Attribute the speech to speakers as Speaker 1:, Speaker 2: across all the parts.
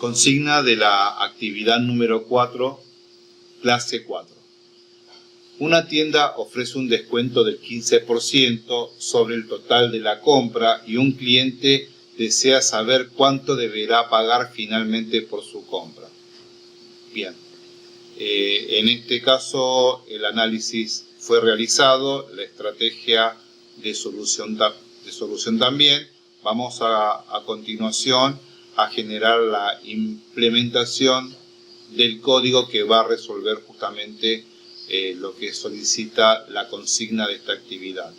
Speaker 1: Consigna de la actividad número 4, clase 4. Una tienda ofrece un descuento del 15% sobre el total de la compra y un cliente desea saber cuánto deberá pagar finalmente por su compra. Bien, en este caso el análisis fue realizado, la estrategia de solución también. Vamos a continuación a generar la implementación del código que va a resolver justamente lo que solicita la consigna de esta actividad.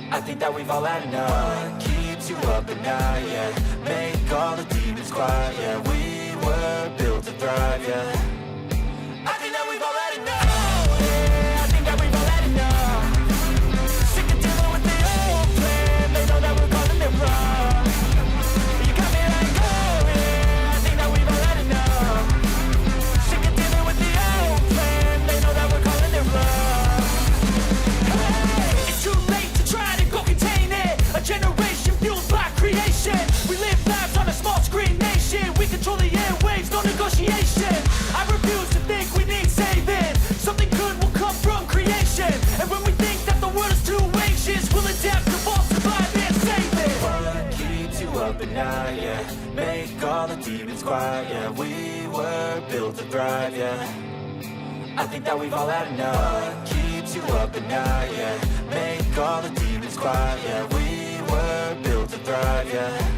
Speaker 2: I think that we've all had enough. What keeps you up at night, yeah? Make all the demons quiet, yeah. We were built to thrive, yeah. I think that we've all had enough. Yeah, I think that we've all had enough. Sick of dealing with the old plan. They know that we're calling it wrong. You got me like, oh yeah, I think that we've all had enough. Sick of dealing with the old plan. They know that we're calling it wrong. Hey, it's too late to try to go contain it. A generation fueled by creation. We live lives on a small screen nation. We control the airwaves, no negotiation. I refuse to think we need saving. Something good will come from creation. And when we think that the world is too anxious, we'll adapt, evolve, survive, and save it. What keeps you up at night, yeah? Make all the demons quiet, yeah. We were built to thrive, yeah. I think that we've all had enough. What keeps you up at night, yeah? Make all the demons quiet, yeah. We were built to thrive, yeah.